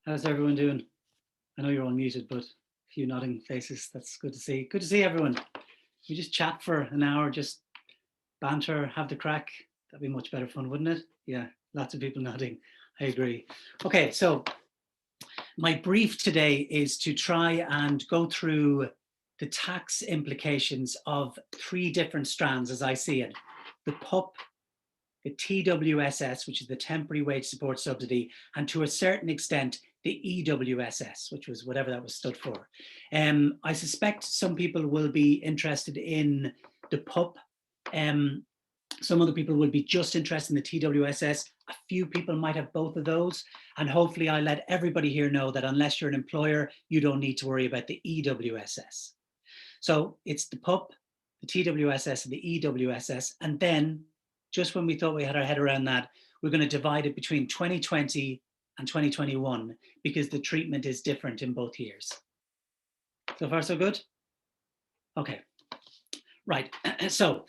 How's everyone doing? I know you're all muted, but a few nodding faces. That's good to see. Good to see everyone. We just chat for an hour, just banter, have the crack. That'd be much better fun, wouldn't it? Yeah, lots of people nodding. I agree. Okay, so my brief today is to try and go through the tax implications of three different strands as I see it. The PUP, the TWSS, which is the Temporary Wage Support Subsidy, and to a certain extent, the EWSS, which was whatever that was stood for. I suspect some people will be interested in the PUP. Some other people will be just interested in the TWSS. A few people might have both of those. And hopefully I let everybody here know that unless you're an employer, you don't need to worry about the EWSS. So it's the PUP, the TWSS, and the EWSS. And then just when we thought we had our head around that, we're going to divide it between 2020 and 2021 because the treatment is different in both years. So far, so good? Okay, right. So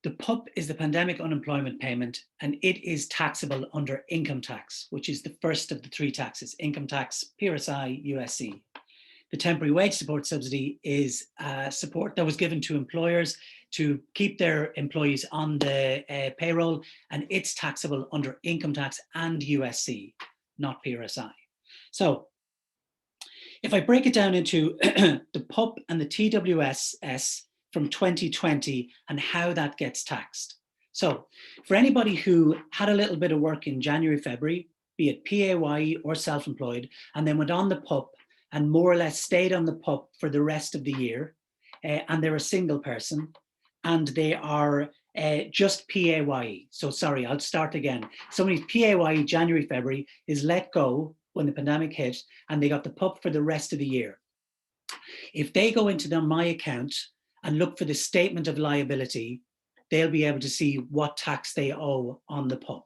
the PUP is the Pandemic Unemployment Payment, and it is taxable under income tax, which is the first of the three taxes, income tax, PRSI, USC. The Temporary Wage Support Subsidy is support that was given to employers to keep their employees on the payroll, and it's taxable under income tax and USC, not PRSI. So if I break it down into the PUP and the TWSS from 2020 and how that gets taxed. So for anybody who had a little bit of work in January, February, be it PAYE or self-employed, and then went on the PUP and more or less stayed on the PUP for the rest of the year, and they're a single person, and they are just PAYE. So sorry, I'll start again. Somebody's PAYE January, February is let go when the pandemic hit, and they got the PUP for the rest of the year. If they go into their My Account and look for the statement of liability, they'll be able to see what tax they owe on the PUP.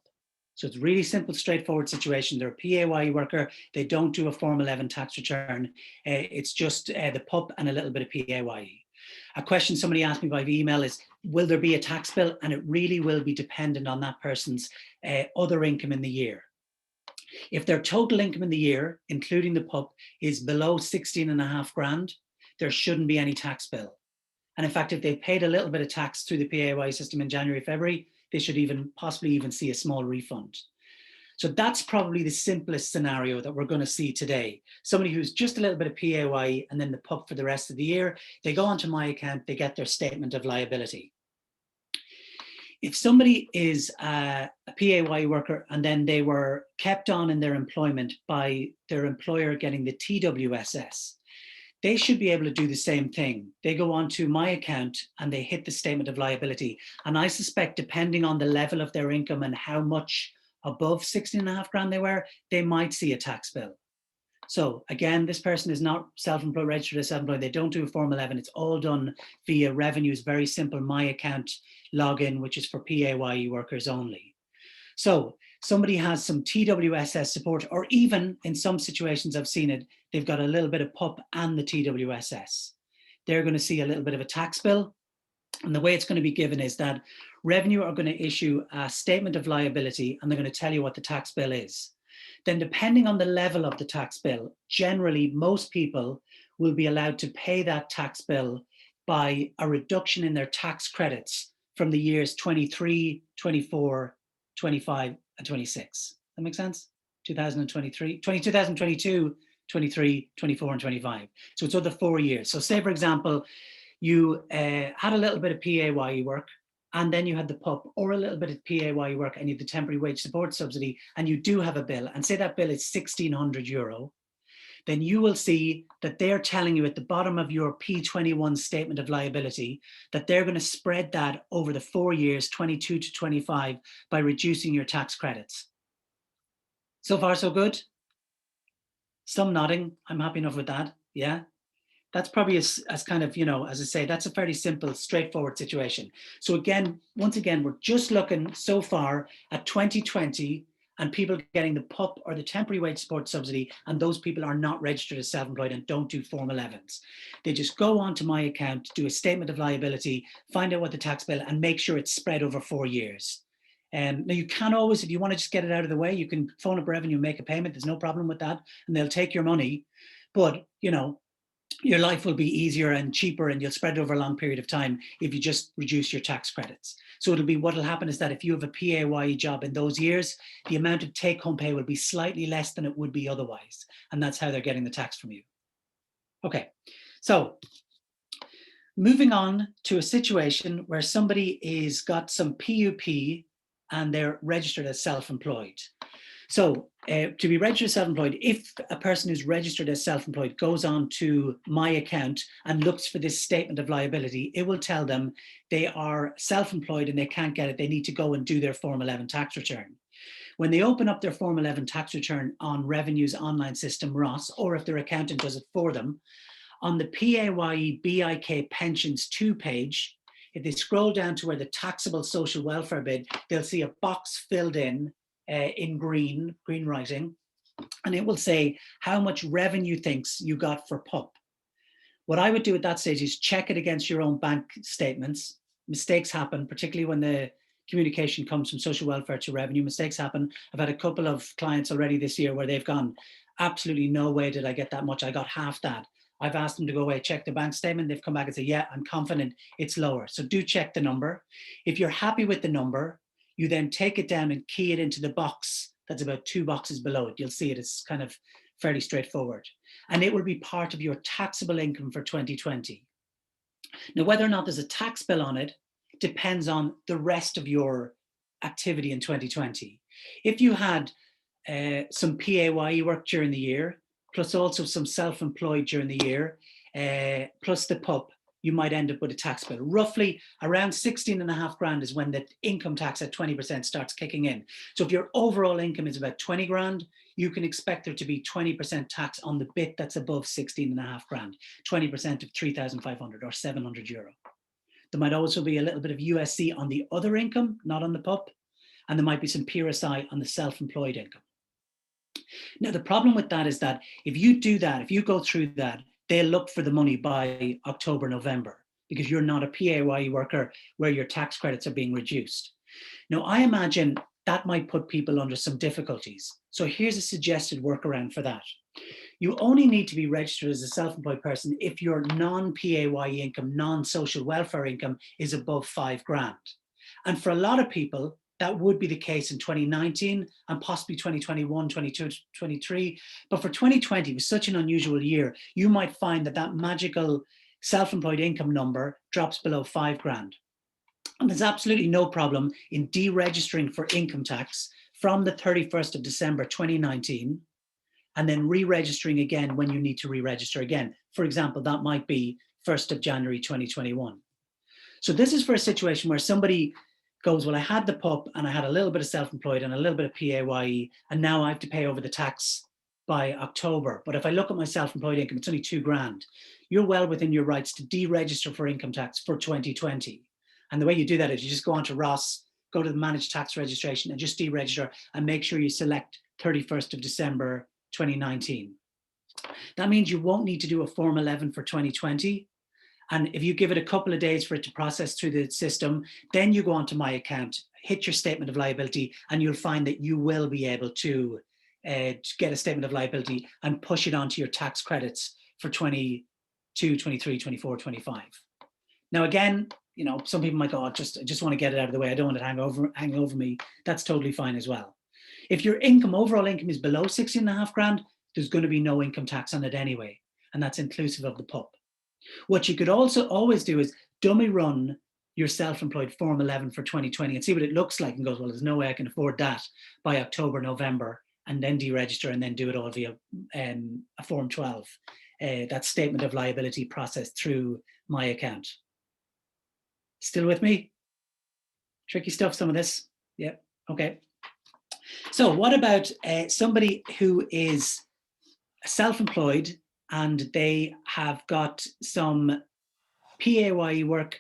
So it's really simple, straightforward situation. They're a PAYE worker. They don't do a Form 11 tax return. It's just the PUP and a little bit of PAYE. A question somebody asked me by email is, will there be a tax bill? And it really will be dependent on that person's other income in the year. If their total income in the year, including the PUP, is below 16.5 grand, there shouldn't be any tax bill. And in fact, if they paid a little bit of tax through the PAYE system in January, February, they should possibly even see a small refund. So that's probably the simplest scenario that we're going to see today. Somebody who's just a little bit of PAYE and then the PUP for the rest of the year, they go onto My Account, they get their statement of liability. If somebody is a PAYE worker and then they were kept on in their employment by their employer getting the TWSS, they should be able to do the same thing. They go onto My Account and they hit the statement of liability. And I suspect depending on the level of their income and how much above 16.5 grand they were, they might see a tax bill. So again, this person is not self-employed, registered as self-employed. They don't do a Form 11. It's all done via Revenue's very simple My Account login, which is for PAYE workers only. So somebody has some TWSS support, or even in some situations I've seen it, they've got a little bit of PUP and the TWSS. They're going to see a little bit of a tax bill. And the way it's going to be given is that Revenue are going to issue a statement of liability and they're going to tell you what the tax bill is. Then depending on the level of the tax bill, generally most people will be allowed to pay that tax bill by a reduction in their tax credits from the years 23, 24, 25 and 26. That makes sense? 2022, 23, 24 and 25. So it's other 4 years. So say, for example, you had a little bit of PAYE work and then you had the PUP or a little bit of PAYE work and you have the Temporary Wage Support Subsidy and you do have a bill and say that bill is €1,600, then you will see that they're telling you at the bottom of your P21 statement of liability that they're going to spread that over the 4 years, 22 to 25, by reducing your tax credits. So far, so good? Some nodding. I'm happy enough with that. Yeah. That's probably as kind of, as I say, that's a fairly simple, straightforward situation. So again, once again, we're just looking so far at 2020 and people getting the PUP or the Temporary Wage Support Subsidy, and those people are not registered as self-employed and don't do Form 11s. They just go onto My Account, do a statement of liability, find out what the tax bill, and make sure it's spread over 4 years. Now you can always, if you want to just get it out of the way, you can phone up revenue and make a payment. There's no problem with that, and they'll take your money. But your life will be easier and cheaper, and you'll spread it over a long period of time if you just reduce your tax credits. So what'll happen is that if you have a PAYE job in those years, the amount of take-home pay will be slightly less than it would be otherwise, and that's how they're getting the tax from you. Okay, so moving on to a situation where somebody is got some PUP and they're registered as self-employed. So to be registered as self-employed, if a person who's registered as self-employed goes on to my account and looks for this statement of liability, it will tell them they are self-employed and they can't get it. They need to go and do their Form 11 tax return. When they open up their Form 11 tax return on Revenue's online system, ROS, or if their accountant does it for them, on the PAYE BIK Pensions 2 page, if they scroll down to where the taxable social welfare bid, they'll see a box filled in green writing, and it will say how much revenue thinks you got for PUP. What I would do at that stage is check it against your own bank statements. Mistakes happen, particularly when the communication comes from social welfare to revenue. Mistakes happen. I've had a couple of clients already this year where they've gone, absolutely no way did I get that much. I got half that. I've asked them to go away, check the bank statement. They've come back and say, yeah, I'm confident it's lower. So do check the number. If you're happy with the number, you then take it down and key it into the box that's about 2 boxes below it. You'll see it, it's kind of fairly straightforward. And it will be part of your taxable income for 2020. Now, whether or not there's a tax bill on it depends on the rest of your activity in 2020. If you had some PAYE work during the year, plus also some self-employed during the year, plus the PUP, you might end up with a tax bill. Roughly around 16.5 grand is when the income tax at 20% starts kicking in. So if your overall income is about 20 grand, you can expect there to be 20% tax on the bit that's above 16.5 grand, 20% of 3,500 or 700 euro. There might also be a little bit of USC on the other income, not on the PUP, and there might be some PRSI on the self-employed income. Now, the problem with that is that if you do that, if you go through that, they'll look for the money by October, November, because you're not a PAYE worker where your tax credits are being reduced. Now, I imagine that might put people under some difficulties. So here's a suggested workaround for that. You only need to be registered as a self-employed person if your non-PAYE income, non-social welfare income is above 5 grand. And for a lot of people, that would be the case in 2019 and possibly 2021, 22, 23. But for 2020, it was such an unusual year, you might find that that magical self-employed income number drops below 5 grand. And there's absolutely no problem in deregistering for income tax from the 31st of December 2019 and then re-registering again when you need to re-register again. For example, that might be 1st of January 2021. So this is for a situation where somebody goes, well, I had the PUP and I had a little bit of self-employed and a little bit of PAYE, and now I have to pay over the tax by October. But if I look at my self-employed income, it's only 2 grand. You're well within your rights to deregister for income tax for 2020. And the way you do that is you just go onto ROS, go to the managed tax registration and just deregister and make sure you select 31st of December 2019. That means you won't need to do a Form 11 for 2020. And if you give it a couple of days for it to process through the system, then you go onto my account, hit your statement of liability, and you'll find that you will be able to get a statement of liability and push it onto your tax credits for 22, 23, 24, 25. Now, again, you know, some people might go, I just want to get it out of the way. I don't want it hang over me. That's totally fine as well. If your income, overall income is below 16.5 grand, there's going to be no income tax on it anyway. And that's inclusive of the PUP. What you could also always do is dummy run your self-employed Form 11 for 2020 and see what it looks like and goes, well, there's no way I can afford that by October, November, and then deregister and then do it all via a Form 12, that statement of liability processed through my account. Still with me? Tricky stuff, some of this. Yeah, okay. So what about somebody who is self-employed and they have got some PAYE work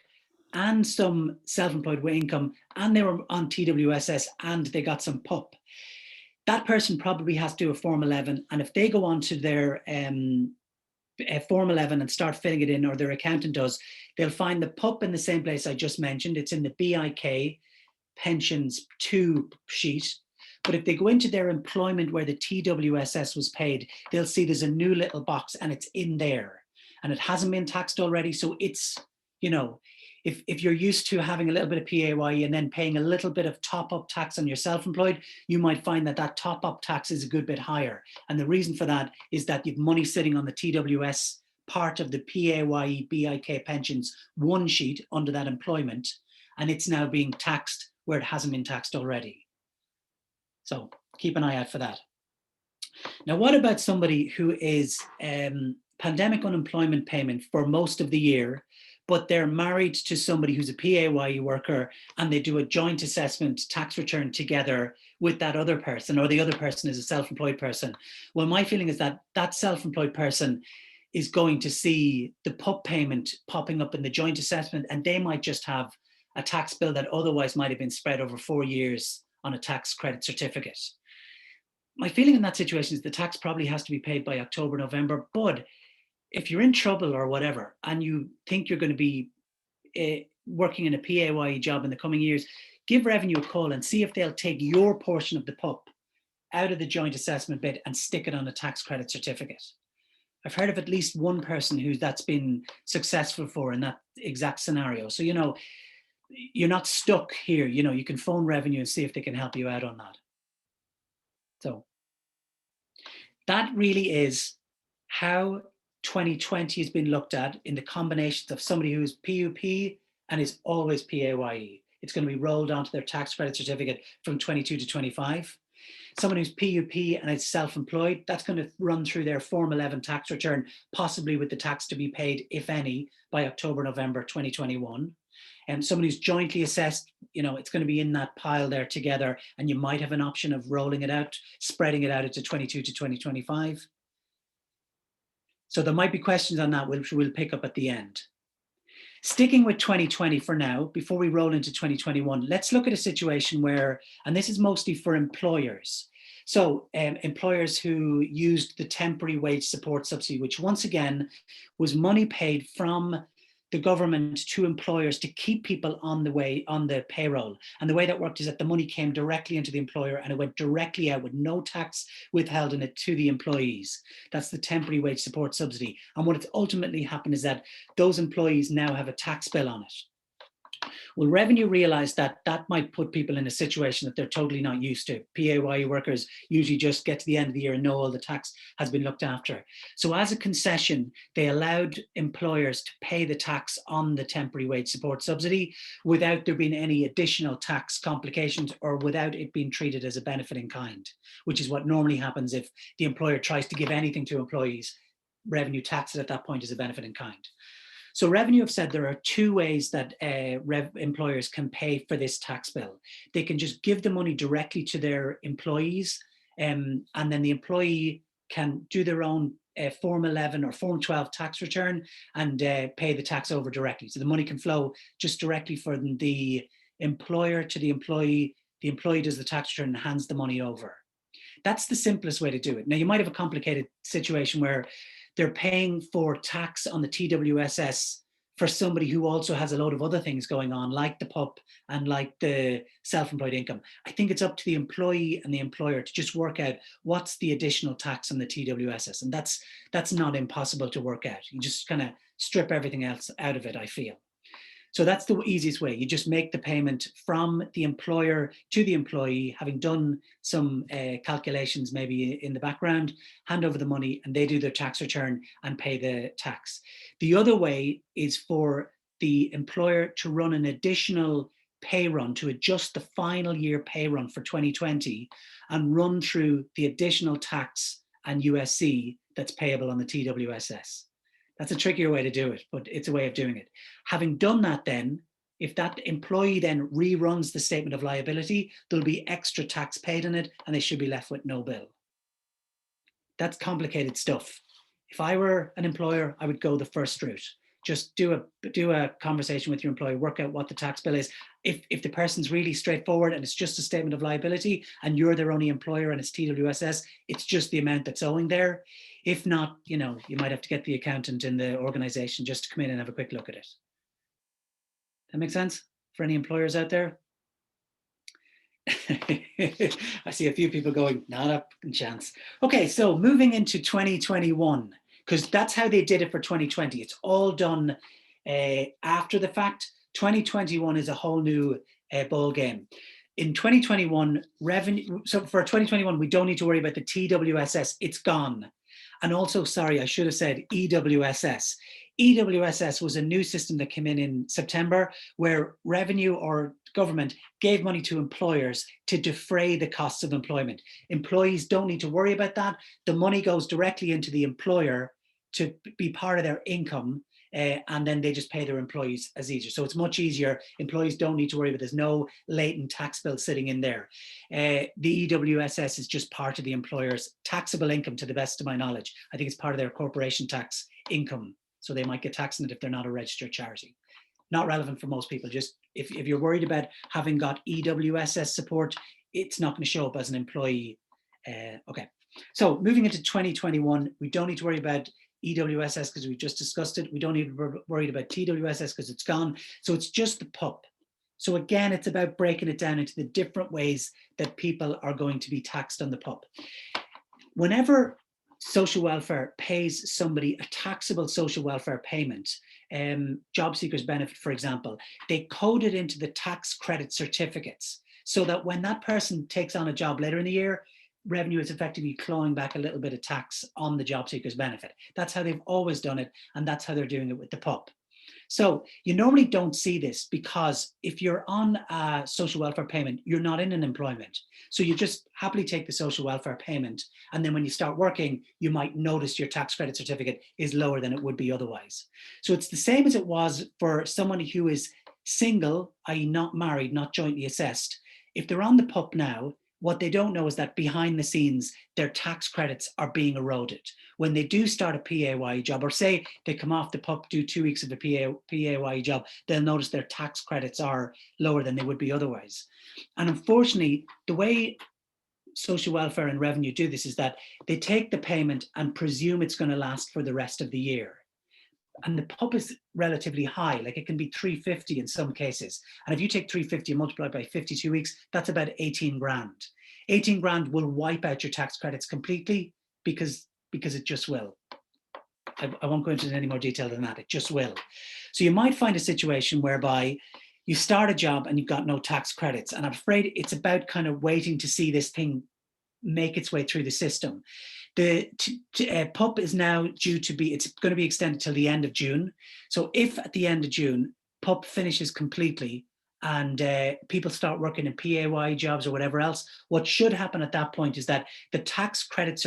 and some self-employed income, and they were on TWSS and they got some PUP. That person probably has to do a Form 11, and if they go on to their Form 11 and start filling it in, or their accountant does, they'll find the PUP in the same place I just mentioned. It's in the BIK. pensions to sheet. But if they go into their employment where the TWSS was paid, they'll see there's a new little box and it's in there and it hasn't been taxed already. So it's, you know, if you're used to having a little bit of PAYE and then paying a little bit of top-up tax on your self-employed, you might find that that top-up tax is a good bit higher. And the reason for that is that you've money sitting on the TWS part of the PAYE BIK pensions one sheet under that employment, and it's now being taxed where it hasn't been taxed already. So keep an eye out for that. Now, what about somebody who is pandemic unemployment payment for most of the year, but they're married to somebody who's a PAYE worker and they do a joint assessment tax return together with that other person, or the other person is a self-employed person? Well, my feeling is that that self-employed person is going to see the PUP payment popping up in the joint assessment, and they might just have a tax bill that otherwise might have been spread over 4 years on a tax credit certificate. My feeling in that situation is the tax probably has to be paid by October, November, but if you're in trouble or whatever, and you think you're going to be working in a PAYE job in the coming years, give Revenue a call and see if they'll take your portion of the PUP out of the joint assessment bit and stick it on a tax credit certificate. I've heard of at least one person who that's been successful for in that exact scenario. So, you know, you're not stuck here. You know, you can phone Revenue and see if they can help you out on that. So that really is how 2020 has been looked at in the combinations of somebody who is PUP and is always PAYE. It's going to be rolled onto their tax credit certificate from 22 to 25. Someone who's PUP and is self-employed, that's going to run through their Form 11 tax return, possibly with the tax to be paid, if any, by October, November 2021. And someone who's jointly assessed, you know, it's going to be in that pile there together, and you might have an option of rolling it out, spreading it out into 22 to 2025. So there might be questions on that, which we'll pick up at the end. Sticking with 2020 for now, before we roll into 2021, let's look at a situation where, and this is mostly for employers. So employers who used the temporary wage support subsidy, which once again was money paid from the government to employers to keep people on the payroll. And the way that worked is that the money came directly into the employer and it went directly out with no tax withheld in it to the employees. That's the temporary wage support subsidy. And what it's ultimately happened is that those employees now have a tax bill on it. Well, Revenue realized that that might put people in a situation that they're totally not used to. PAYE workers usually just get to the end of the year and know all the tax has been looked after. So as a concession, they allowed employers to pay the tax on the temporary wage support subsidy without there being any additional tax complications or without it being treated as a benefit in kind, which is what normally happens if the employer tries to give anything to employees. Revenue taxes at that point as a benefit in kind. So Revenue have said there are two ways that employers can pay for this tax bill. They can just give the money directly to their employees, and then the employee can do their own Form 11 or Form 12 tax return and pay the tax over directly. So the money can flow just directly from the employer to the employee does the tax return and hands the money over. That's the simplest way to do it. Now, you might have a complicated situation where they're paying for tax on the TWSS for somebody who also has a load of other things going on, like the PUP and like the self-employed income. I think it's up to the employee and the employer to just work out what's the additional tax on the TWSS. And that's not impossible to work out. You just kind of strip everything else out of it, I feel. So that's the easiest way. You just make the payment from the employer to the employee, having done some calculations maybe in the background, hand over the money and they do their tax return and pay the tax. The other way is for the employer to run an additional pay run to adjust the final year pay run for 2020 and run through the additional tax and USC that's payable on the TWSS. That's a trickier way to do it, but it's a way of doing it. Having done that then, if that employee then reruns the statement of liability, there'll be extra tax paid on it and they should be left with no bill. That's complicated stuff. If I were an employer, I would go the first route. Just do a conversation with your employer, work out what the tax bill is. If the person's really straightforward and it's just a statement of liability and you're their only employer and it's TWSS, it's just the amount that's owing there. If not, you know, you might have to get the accountant in the organization just to come in and have a quick look at it. That make sense for any employers out there? I see a few people going, not a chance. Okay, so moving into 2021, because that's how they did it for 2020. It's all done after the fact. 2021 is a whole new ball game. In 2021, revenue, so for 2021, we don't need to worry about the TWSS, it's gone. And also, sorry, I should have said EWSS. EWSS was a new system that came in September, where revenue or government gave money to employers to defray the costs of employment. Employees don't need to worry about that. The money goes directly into the employer to be part of their income, and then they just pay their employees as easier. So it's much easier. Employees don't need to worry, but there's no latent tax bill sitting in there. The EWSS is just part of the employer's taxable income, to the best of my knowledge. I think it's part of their corporation tax income. So they might get taxed on it if they're not a registered charity. Not relevant for most people. Just if you're worried about having got EWSS support, it's not going to show up as an employee. Okay, so moving into 2021, we don't need to worry about EWSS because we just discussed it. We don't need to be worried about TWSS because it's gone. So it's just the PUP. So again, it's about breaking it down into the different ways that people are going to be taxed on the PUP. Whenever social welfare pays somebody a taxable social welfare payment, job seekers benefit, for example, they code it into the tax credit certificates so that when that person takes on a job later in the year, revenue is effectively clawing back a little bit of tax on the job seeker's benefit. That's how they've always done it, and that's how they're doing it with the PUP. So you normally don't see this because if you're on a social welfare payment, you're not in an employment. So you just happily take the social welfare payment. And then when you start working, you might notice your tax credit certificate is lower than it would be otherwise. So it's the same as it was for someone who is single, i.e. not married, not jointly assessed. If they're on the PUP now, what they don't know is that behind the scenes, their tax credits are being eroded. When they do start a PAYE job, or say they come off the PUP, do 2 weeks of a PAYE job, they'll notice their tax credits are lower than they would be otherwise. And unfortunately, the way social welfare and revenue do this is that they take the payment and presume it's going to last for the rest of the year. And the PUP is relatively high, like it can be 350 in some cases. And if you take 350 and multiply by 52 weeks, that's about 18 grand. 18 grand will wipe out your tax credits completely because it just will. I won't go into any more detail than that, it just will. So you might find a situation whereby you start a job and you've got no tax credits. And I'm afraid it's about kind of waiting to see this thing make its way through the system. The PUP is now due to be, it's going to be extended till the end of June. So if at the end of June, PUP finishes completely and people start working in PAYE jobs or whatever else, what should happen at that point is that the tax credit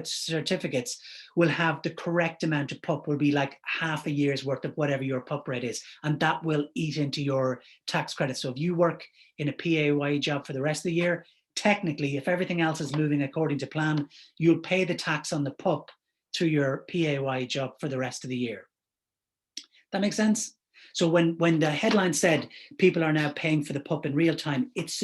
certificates will have the correct amount of PUP, will be like half a year's worth of whatever your PUP rate is, and that will eat into your tax credit. So if you work in a PAYE job for the rest of the year, technically, if everything else is moving according to plan, you'll pay the tax on the PUP through your PAYE job for the rest of the year. That makes sense? So when the headline said people are now paying for the PUP in real time, it's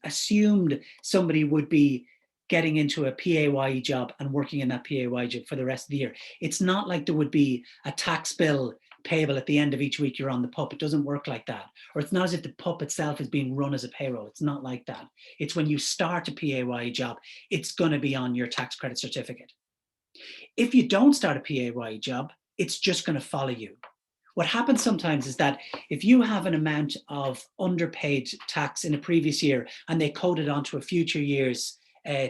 assumed somebody would be getting into a PAYE job and working in that PAYE job for the rest of the year. It's not like there would be a tax bill payable at the end of each week you're on the PUP. It doesn't work like that. Or it's not as if the PUP itself is being run as a payroll. It's not like that. It's when you start a PAYE job, it's going to be on your tax credit certificate. If you don't start a PAYE job, it's just going to follow you. What happens sometimes is that if you have an amount of underpaid tax in a previous year and they code it onto a future year's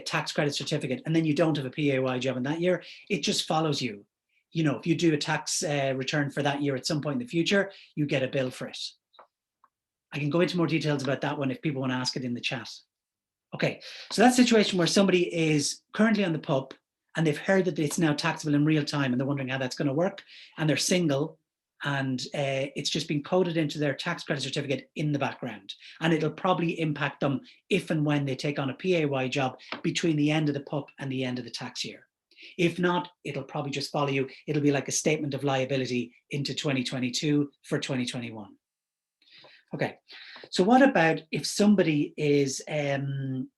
tax credit certificate, and then you don't have a PAYE job in that year, it just follows you. You know, if you do a tax return for that year at some point in the future, you get a bill for it. I can go into more details about that one if people want to ask it in the chat. Okay, so that situation where somebody is currently on the PUP and they've heard that it's now taxable in real time and they're wondering how that's going to work, and they're single and it's just been coded into their tax credit certificate in the background. And it'll probably impact them if and when they take on a PAYE job between the end of the PUP and the end of the tax year. If not, it'll probably just follow you. It'll be like a statement of liability into 2022 for 2021. Okay, so what about if somebody is on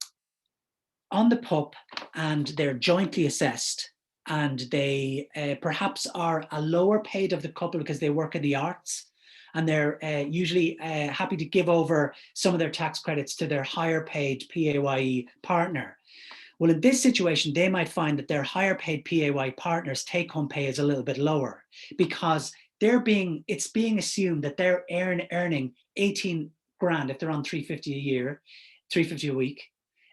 the PUP and they're jointly assessed and they perhaps are a lower paid of the couple because they work in the arts, and they're usually happy to give over some of their tax credits to their higher paid PAYE partner. Well, in this situation, they might find that their higher paid PAYE partners' take-home pay is a little bit lower, because it's being assumed that they're earning 18 grand if they're on 350 a year, 350 a week.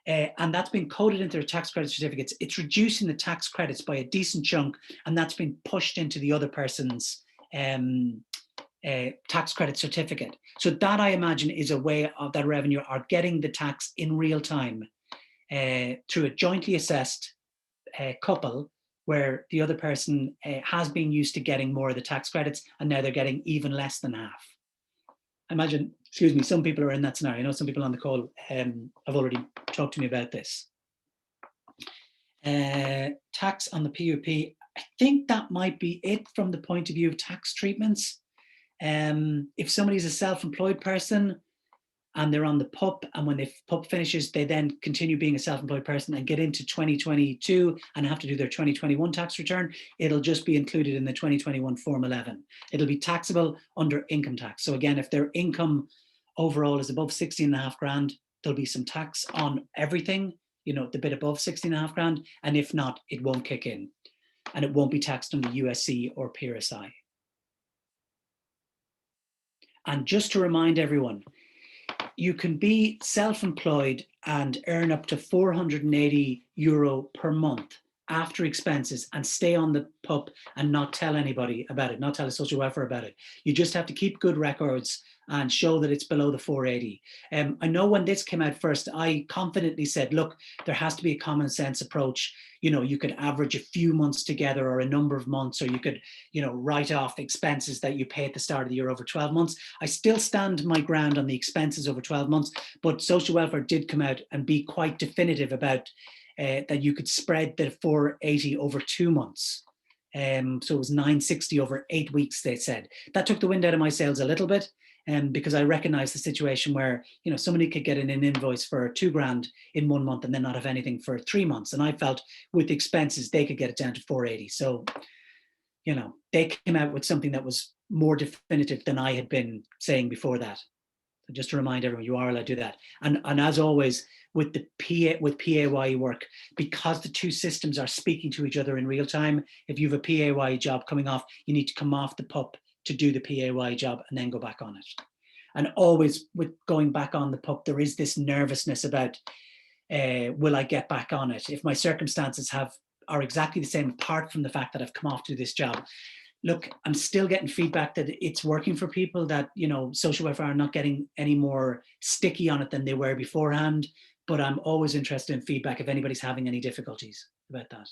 And that's been coded into their tax credit certificates. It's reducing the tax credits by a decent chunk, and that's been pushed into the other person's tax credit certificate. So that, I imagine, is a way of that revenue are getting the tax in real time through a jointly assessed couple, where the other person has been used to getting more of the tax credits, and now they're getting even less than half. I imagine, excuse me, some people are in that scenario. I know some people on the call have already talked to me about this. Tax on the PUP, I think that might be it from the point of view of tax treatments. If somebody's a self-employed person and they're on the PUP, and when the PUP finishes, they then continue being a self-employed person and get into 2022 and have to do their 2021 tax return, it'll just be included in the 2021 Form 11. It'll be taxable under income tax. So again, if their income overall is above 16.5 grand, there'll be some tax on everything, you know, the bit above 16.5 grand, and if not, it won't kick in, and it won't be taxed under USC or PRSI. And just to remind everyone, you can be self-employed and earn up to €480 per month after expenses and stay on the PUP and not tell anybody about it, not tell a social welfare about it. You just have to keep good records and show that it's below the 480. I know when this came out first, I confidently said, look, there has to be a common sense approach. You know, you could average a few months together or a number of months, or you could, you know, write off expenses that you pay at the start of the year over 12 months. I still stand my ground on the expenses over 12 months, but social welfare did come out and be quite definitive about that you could spread the 480 over 2 months. So it was 960 over 8 weeks, they said. That took the wind out of my sails a little bit, because I recognized the situation where, you know, somebody could get an invoice for 2 grand in 1 month and then not have anything for 3 months. And I felt with the expenses, they could get it down to 480. So, you know, they came out with something that was more definitive than I had been saying before that. So just to remind everyone, you are allowed to do that. And as always, with the PAYE work, because the two systems are speaking to each other in real time, if you have a PAYE job coming off, you need to come off the PUP to do the PAYE job and then go back on it. And always with going back on the PUP, there is this nervousness about, will I get back on it? If my circumstances are exactly the same, apart from the fact that I've come off to this job. Look, I'm still getting feedback that it's working for people, that, you know, social welfare are not getting any more sticky on it than they were beforehand. But I'm always interested in feedback if anybody's having any difficulties about that.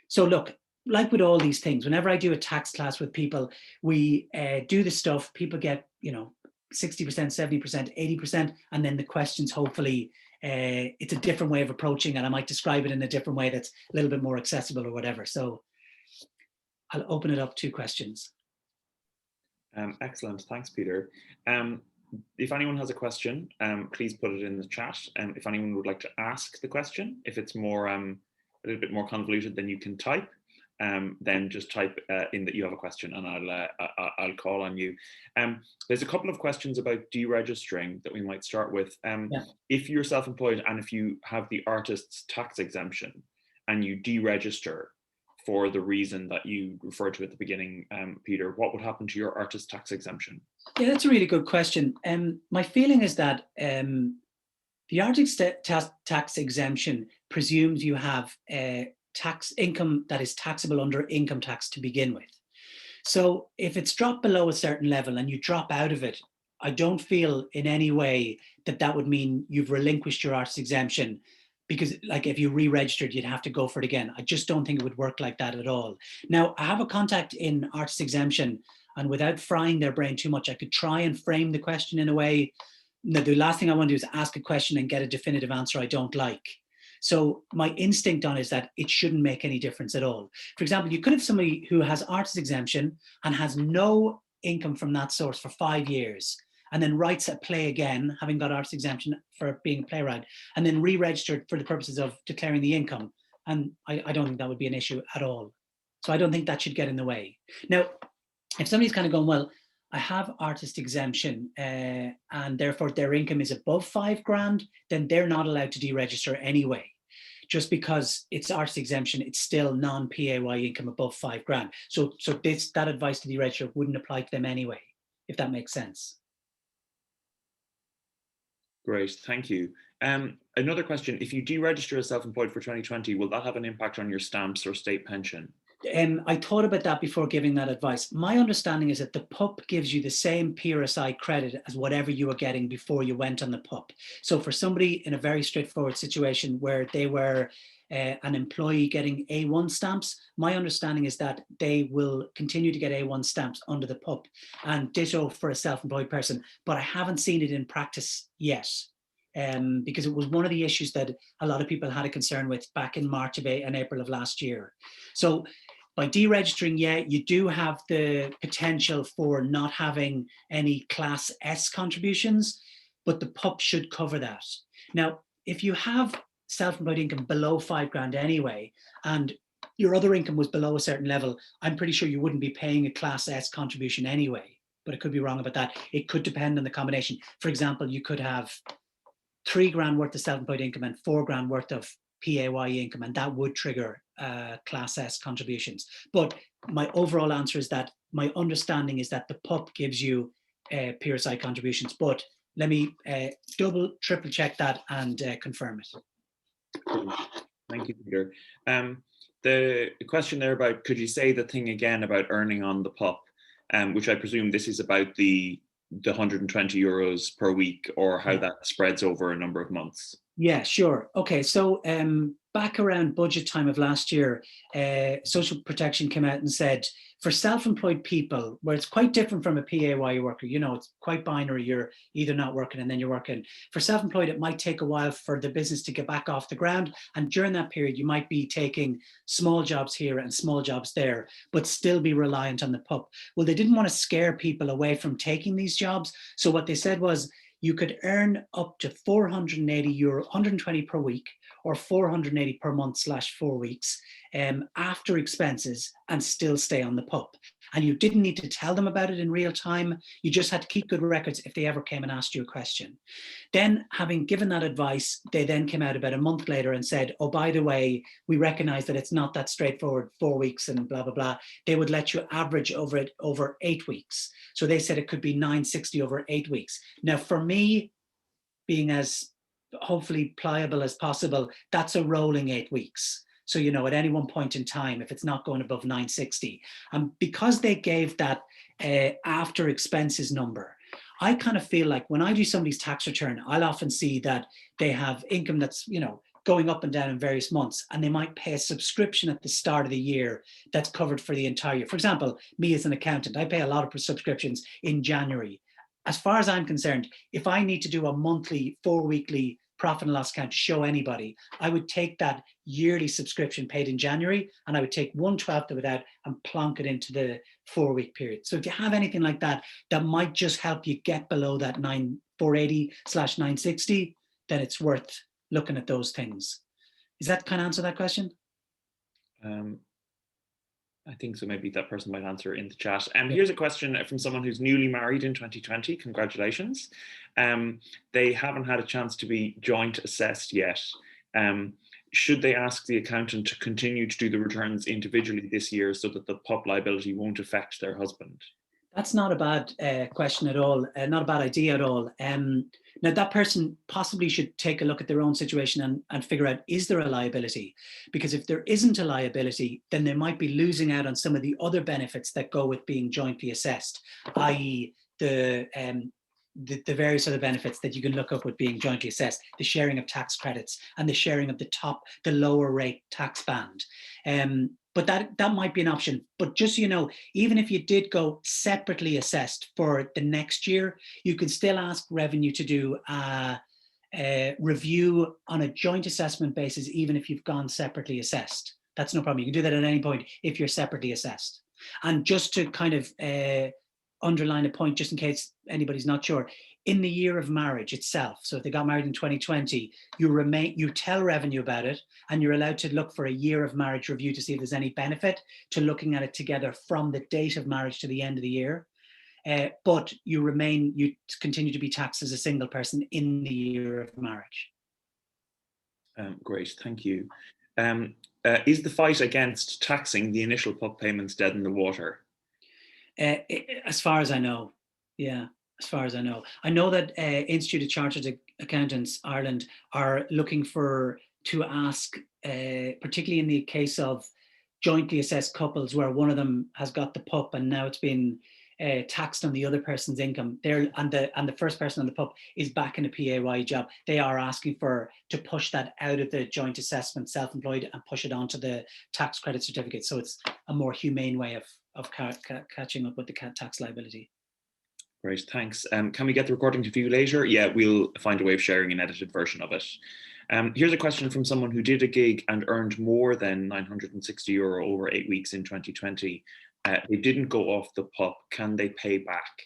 So look, like with all these things, whenever I do a tax class with people, we do the stuff, people get, you know, 60%, 70%, 80%, and then the questions, hopefully, it's a different way of approaching, and I might describe it in a different way that's a little bit more accessible or whatever. So I'll open it up to questions. Excellent, thanks, Peter. If anyone has a question, please put it in the chat. If anyone would like to ask the question, if it's more a little bit more convoluted than you can type, then just type in that you have a question, and I'll call on you. There's a couple of questions about deregistering that we might start with. Yeah. If you're self-employed and if you have the artist's tax exemption and you deregister for the reason that you referred to at the beginning, Peter, what would happen to your artist tax exemption? Yeah, that's a really good question. My feeling is that the artist tax exemption presumes you have tax income that is taxable under income tax to begin with. So if it's dropped below a certain level and you drop out of it, I don't feel in any way that would mean you've relinquished your artist exemption, because like if you re-registered, you'd have to go for it again. I just don't think it would work like that at all. Now, I have a contact in artist exemption, and without frying their brain too much, I could try and frame the question in a way. Now, the last thing I want to do is ask a question and get a definitive answer I don't like. So my instinct on is that it shouldn't make any difference at all. For example, you could have somebody who has artist exemption and has no income from that source for 5 years, and then writes a play again, having got artist exemption for being a playwright, and then re-registered for the purposes of declaring the income. And I don't think that would be an issue at all. So I don't think that should get in the way. Now, if somebody's kind of going, well, I have artist exemption and therefore their income is above 5 grand, then they're not allowed to deregister anyway. Just because it's artist exemption, it's still non-PAYE income above 5 grand. So that advice to deregister wouldn't apply to them anyway, if that makes sense. Great, thank you. Another question, if you deregister as self-employed for 2020, will that have an impact on your stamps or state pension? I thought about that before giving that advice. My understanding is that the PUP gives you the same PRSI credit as whatever you were getting before you went on the PUP. So for somebody in a very straightforward situation where they were an employee getting A1 stamps, my understanding is that they will continue to get A1 stamps under the PUP, and ditto for a self-employed person. But I haven't seen it in practice yet. Because it was one of the issues that a lot of people had a concern with back in March and April of last year. So by deregistering, yeah, you do have the potential for not having any Class S contributions, but the PUP should cover that. Now, if you have self-employed income below 5 grand anyway, and your other income was below a certain level, I'm pretty sure you wouldn't be paying a Class S contribution anyway, but I could be wrong about that. It could depend on the combination. For example, you could have 3 grand worth of self-employed income and 4 grand worth of PAYE income, and that would trigger Class S contributions. But my overall answer is that my understanding is that the PUP gives you PRSI contributions, but let me triple check that and confirm it. Thank you, Peter. The question there about, could you say the thing again about earning on the PUP, which I presume this is about the 120 euros per week, or how that spreads over a number of months? Yeah, sure. Okay, so back around budget time of last year, Social Protection came out and said for self-employed people, where it's quite different from a PAYE worker, you know, it's quite binary, you're either not working and then you're working. For self-employed, it might take a while for the business to get back off the ground. And during that period, you might be taking small jobs here and small jobs there, but still be reliant on the PUP. Well, they didn't want to scare people away from taking these jobs. So what they said was, you could earn up to 480 euro, 120 per week, or 480 per month / 4 weeks after expenses, and still stay on the PUP. And you didn't need to tell them about it in real time. You just had to keep good records if they ever came and asked you a question. Then, having given that advice, they then came out about a month later and said, oh, by the way, we recognize that it's not that straightforward, 4 weeks and blah, blah, blah. They would let you average over 8 weeks. So they said it could be 960 over 8 weeks. Now, for me, being as hopefully pliable as possible, that's a rolling 8 weeks. So, you know, at any one point in time, if it's not going above 960, and because they gave that after expenses number, I kind of feel like when I do somebody's tax return, I'll often see that they have income that's, you know, going up and down in various months, and they might pay a subscription at the start of the year that's covered for the entire year. For example, me as an accountant, I pay a lot of subscriptions in January. As far as I'm concerned, if I need to do a monthly, 4-weekly profit and loss account to show anybody, I would take that yearly subscription paid in January and I would take 1/12 of it out and plonk it into the 4-week period. So if you have anything like that, that might just help you get below that 480 / 960, then it's worth looking at those things. Does that kind of answer that question? I think so. Maybe that person might answer in the chat. Here's a question from someone who's newly married in 2020. Congratulations. They haven't had a chance to be joint assessed yet. Should they ask the accountant to continue to do the returns individually this year so that the PUP liability won't affect their husband? That's not a bad question at all, not a bad idea at all. Now, that person possibly should take a look at their own situation and figure out, is there a liability? Because if there isn't a liability, then they might be losing out on some of the other benefits that go with being jointly assessed, i.e. the various other benefits that you can look up with being jointly assessed, the sharing of tax credits and the sharing of the lower rate tax band. But that might be an option. But just so you know, even if you did go separately assessed for the next year, you can still ask Revenue to do a review on a joint assessment basis, even if you've gone separately assessed. That's no problem. You can do that at any point if you're separately assessed. And just to kind of underline a point, just in case anybody's not sure, in the year of marriage itself, so if they got married in 2020, you tell Revenue about it, and you're allowed to look for a year of marriage review to see if there's any benefit to looking at it together from the date of marriage to the end of the year. but you continue to be taxed as a single person in the year of marriage. Great, thank you. Is the fight against taxing the initial PUP payments dead in the water? As far as I know, yeah, as far as I know. I know that Institute of Chartered Accountants Ireland are looking to ask, particularly in the case of jointly assessed couples where one of them has got the PUP and now it's been taxed on the other person's income. And the first person on the PUP is back in a PAYE job. They are asking to push that out of the joint assessment, self-employed, and push it onto the tax credit certificate. So it's a more humane way of catching up with the tax liability. Great, thanks. Can we get the recording to view later? Yeah, we'll find a way of sharing an edited version of it. Here's a question from someone who did a gig and earned more than €960 over 8 weeks in 2020. They didn't go off the PUP. Can they pay back?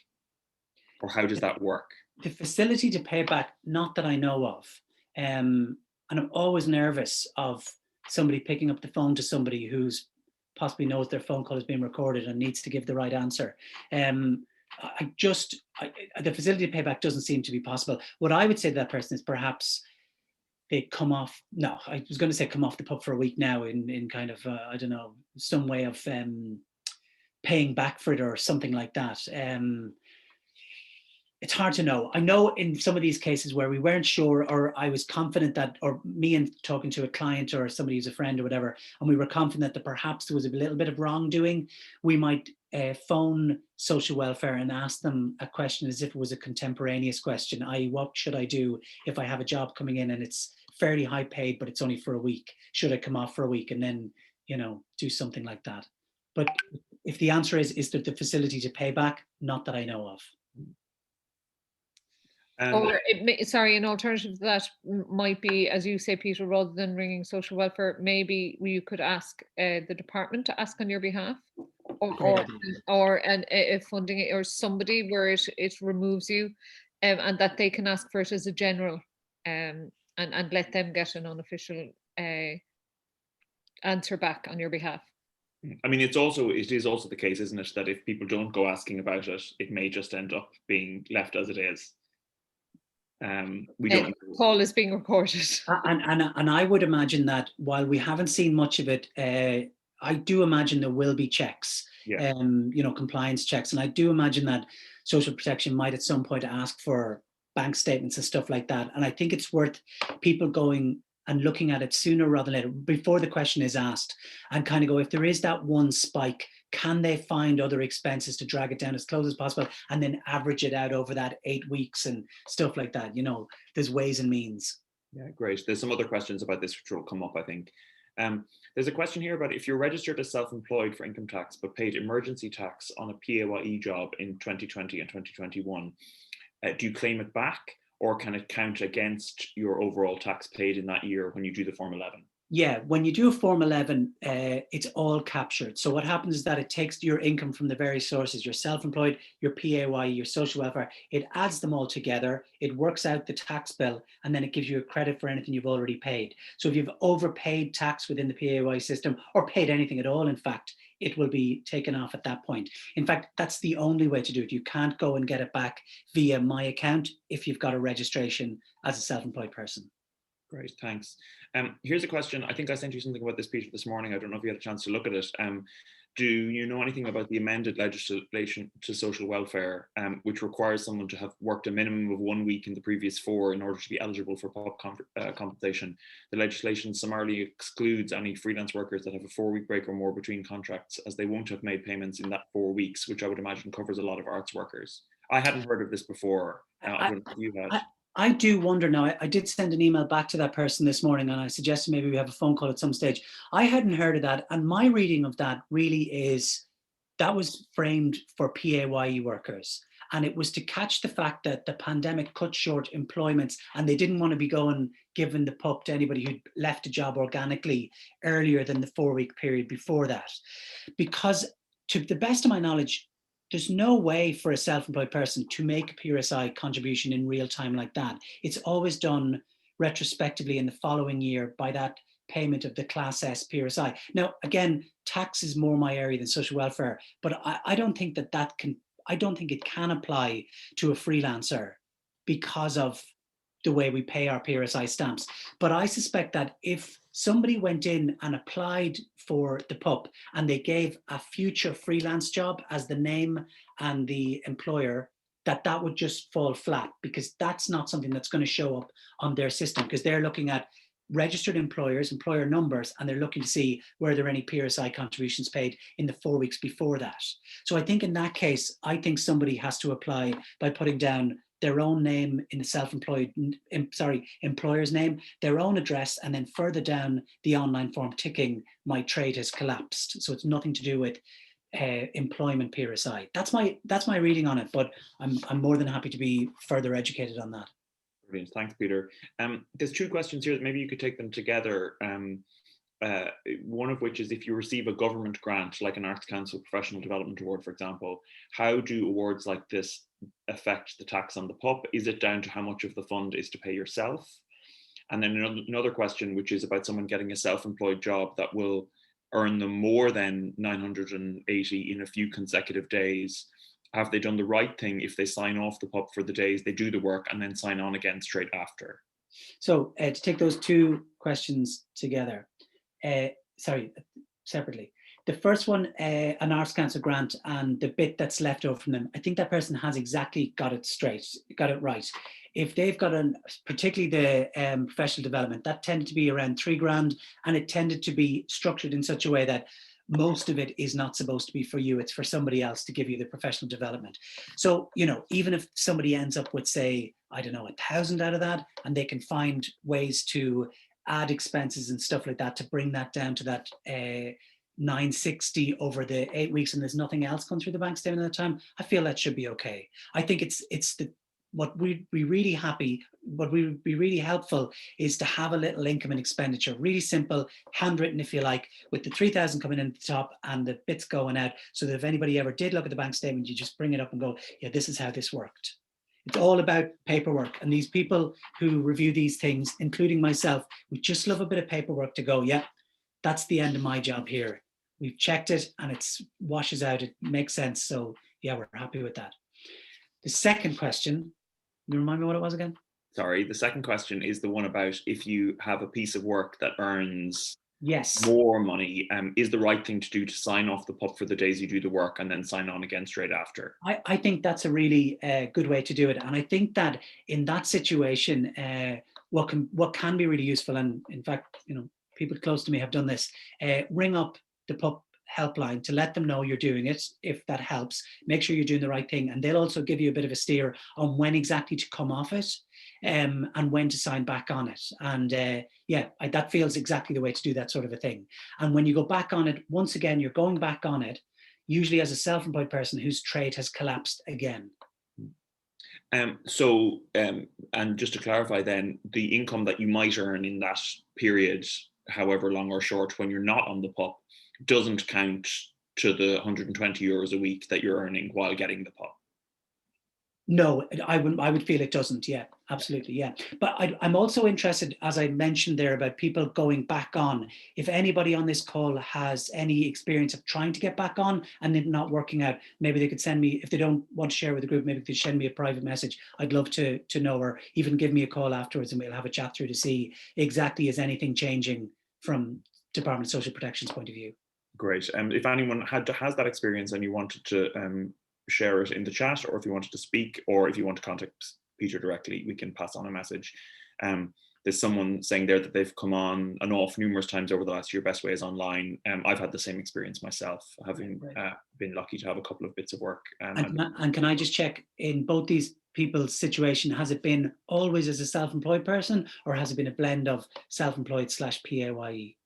Or how does that work? The facility to pay back, not that I know of. And I'm always nervous of somebody picking up the phone to somebody who's possibly knows their phone call is being recorded and needs to give the right answer. The facility to pay back doesn't seem to be possible. What I would say to that person is perhaps they come off, no, I was going to say come off the PUP for a week now in kind of, I don't know, some way of paying back for it or something like that. It's hard to know. I know in some of these cases where we weren't sure, or I was confident that, or me and talking to a client or somebody who's a friend or whatever, and we were confident that perhaps there was a little bit of wrongdoing, we might phone social welfare and ask them a question as if it was a contemporaneous question, i.e. what should I do if I have a job coming in and it's fairly high paid, but it's only for a week? Should I come off for a week and then, do something like that? But if the answer is that the facility to pay back, not that I know of. Or an alternative to that might be, as you say, Peter, rather than ringing social welfare, maybe you could ask the department to ask on your behalf, or funding it, or somebody where it removes you, and that they can ask for it as a general, and let them get an unofficial answer back on your behalf. I mean, it is also the case, isn't it, that if people don't go asking about it, it may just end up being left as it is. We don't know. Call is being recorded. And I would imagine that while we haven't seen much of it, I do imagine there will be checks, compliance checks. And I do imagine that social protection might at some point ask for bank statements and stuff like that. And I think it's worth people going and looking at it sooner rather than later, before the question is asked, and kind of go, if there is that one spike, can they find other expenses to drag it down as close as possible and then average it out over that 8 weeks and stuff like that? There's ways and means. Yeah, great. There's some other questions about this which will come up, I think. There's a question here about if you're registered as self-employed for income tax but paid emergency tax on a PAYE job in 2020 and 2021, do you claim it back, or can it count against your overall tax paid in that year when you do the Form 11? Yeah, when you do a Form 11, it's all captured. So what happens is that it takes your income from the various sources, your self-employed, your PAYE, your social welfare, it adds them all together, it works out the tax bill, and then it gives you a credit for anything you've already paid. So if you've overpaid tax within the PAYE system, or paid anything at all, in fact, it will be taken off at that point. In fact, that's the only way to do it. You can't go and get it back via my account if you've got a registration as a self-employed person. Great, thanks. Here's a question. I think I sent you something about this, Peter, this morning. I don't know if you had a chance to look at it. Do you know anything about the amended legislation to social welfare, which requires someone to have worked a minimum of 1 week in the previous 4 in order to be eligible for PUP compensation? The legislation summarily excludes any freelance workers that have a 4-week break or more between contracts, as they won't have made payments in that 4 weeks, which I would imagine covers a lot of arts workers. I hadn't heard of this before. I don't know if you had. I do wonder now, I did send an email back to that person this morning, and I suggested maybe we have a phone call at some stage. I hadn't heard of that. And my reading of that really is that was framed for PAYE workers. And it was to catch the fact that the pandemic cut short employments, and they didn't want to be giving the PUP to anybody who'd left a job organically earlier than the 4-week period before that. Because to the best of my knowledge, there's no way for a self-employed person to make a PRSI contribution in real time like that. It's always done retrospectively in the following year by that payment of the Class S PRSI. Now, again, tax is more my area than social welfare, but I don't think that can I don't think it can apply to a freelancer because of the way we pay our PRSI stamps. But I suspect that if somebody went in and applied for the PUP and they gave a future freelance job as the name and the employer, that would just fall flat, because that's not something that's going to show up on their system, because they're looking at registered employers, employer numbers, and they're looking to see were there any PRSI contributions paid in the 4 weeks before that. So I think in that case, I think somebody has to apply by putting down their own name in the self-employed, employer's name, their own address, and then further down the online form ticking, my trade has collapsed. So it's nothing to do with employment PRSI. That's my reading on it, but I'm more than happy to be further educated on that. Brilliant, thanks, Peter. There's 2 questions here that maybe you could take them together. One of which is, if you receive a government grant, like an Arts Council Professional Development Award, for example, how do awards like this affect the tax on the PUP? Is it down to how much of the fund is to pay yourself? And then another question, which is about someone getting a self-employed job that will earn them more than 980 in a few consecutive days. Have they done the right thing if they sign off the PUP for the days, they do the work, and then sign on again straight after? So to take those 2 questions together, separately. The first one, an Arts Council grant and the bit that's left over from them, I think that person has exactly got it right. If they've got particularly the professional development, that tended to be around £3,000, and it tended to be structured in such a way that most of it is not supposed to be for you, it's for somebody else to give you the professional development. So, even if somebody ends up with, say, I don't know, 1,000 out of that, and they can find ways to add expenses and stuff like that to bring that down to that 960 over the 8 weeks, and there's nothing else going through the bank statement at the time, I feel that should be okay. I think what would be really helpful is to have a little income and expenditure, really simple, handwritten if you like, with the 3,000 coming in at the top and the bits going out, so that if anybody ever did look at the bank statement, you just bring it up and go, yeah, this is how this worked. It's all about paperwork, and these people who review these things, including myself, we just love a bit of paperwork to go, yeah, that's the end of my job here. We've checked it and it washes out, it makes sense. So yeah, we're happy with that. The second question, can you remind me what it was again? Sorry, the second question is the one about if you have a piece of work that earns yes more money, is the right thing to do to sign off the PUP for the days you do the work and then sign on again straight after? I think that's a really good way to do it. And I think that in that situation, what can be really useful, and in fact, people close to me have done this, ring up the PUP helpline to let them know you're doing it, if that helps. Make sure you're doing the right thing, and they'll also give you a bit of a steer on when exactly to come off it, and when to sign back on it. And that feels exactly the way to do that sort of a thing. And when you go back on it, once again, you're going back on it, usually as a self-employed person whose trade has collapsed again. And just to clarify then, the income that you might earn in that period, however long or short, when you're not on the PUP, doesn't count to the €120 a week that you're earning while getting the PUP. No, I would feel it doesn't. Yeah, absolutely. Yeah. But I'm also interested, as I mentioned there, about people going back on. If anybody on this call has any experience of trying to get back on and it not working out, maybe they could send me, if they don't want to share with the group, maybe they could send me a private message. I'd love to know, or even give me a call afterwards and we'll have a chat through to see exactly, is anything changing from Department of Social Protection's point of view. Great. If anyone has that experience and you wanted to share it in the chat, or if you wanted to speak, or if you want to contact Peter directly, we can pass on a message. There's someone saying there that they've come on and off numerous times over the last year. Best way is online. I've had the same experience myself, having been lucky to have a couple of bits of work. And can I just check, in both these people's situation, has it been always as a self-employed person, or has it been a blend of self-employed / PAYE?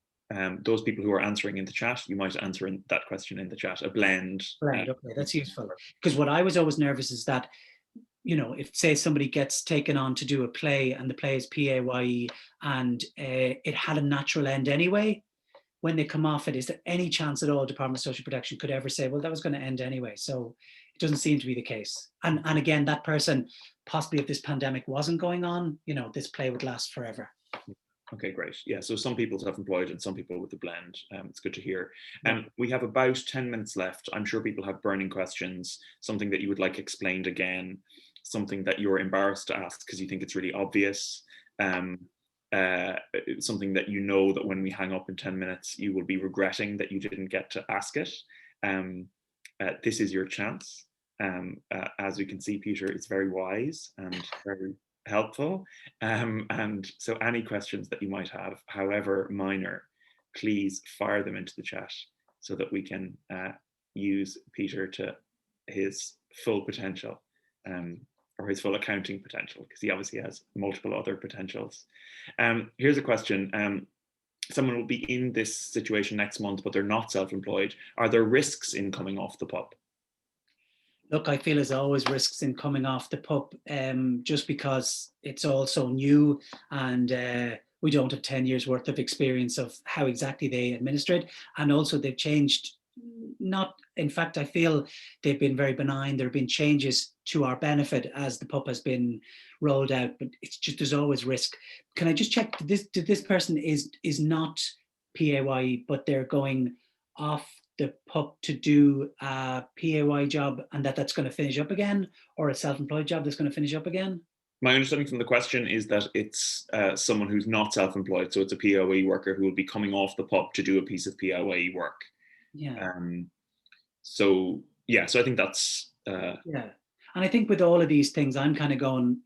Those people who are answering in the chat, you might answer in that question in the chat, a blend. Okay, that's useful. Because what I was always nervous is that, if say somebody gets taken on to do a play and the play is PAYE and it had a natural end anyway, when they come off it, is there any chance at all Department of Social Protection could ever say, well, that was going to end anyway? So it doesn't seem to be the case. And again, that person, possibly if this pandemic wasn't going on, this play would last forever. Okay, great. Yeah, so some people self-employed and some people with the blend. It's good to hear. We have about 10 minutes left. I'm sure people have burning questions, something that you would like explained again, something that you're embarrassed to ask because you think it's really obvious, something that you know that when we hang up in 10 minutes, you will be regretting that you didn't get to ask it. This is your chance. As we can see, Peter is very wise and very helpful, and so any questions that you might have, however minor, please fire them into the chat so that we can use Peter to his full potential, or his full accounting potential, because he obviously has multiple other potentials. Here's a question. Someone will be in this situation next month, but they're not self-employed. Are there risks in coming off the PUP? Look, I feel there's always risks in coming off the PUP, just because it's all so new, and we don't have 10 years worth of experience of how exactly they administer it. And also they've changed, in fact, I feel they've been very benign. There have been changes to our benefit as the PUP has been rolled out, but it's just, there's always risk. Can I just check, this person is not PAYE, but they're going off the PUP to do a PAYE job, and that's going to finish up again, or a self-employed job that's going to finish up again? My understanding from the question is that it's someone who's not self-employed, so it's a PAYE worker who will be coming off the PUP to do a piece of PAYE work. Yeah. So I think that's yeah. And I think with all of these things, I'm kind of going,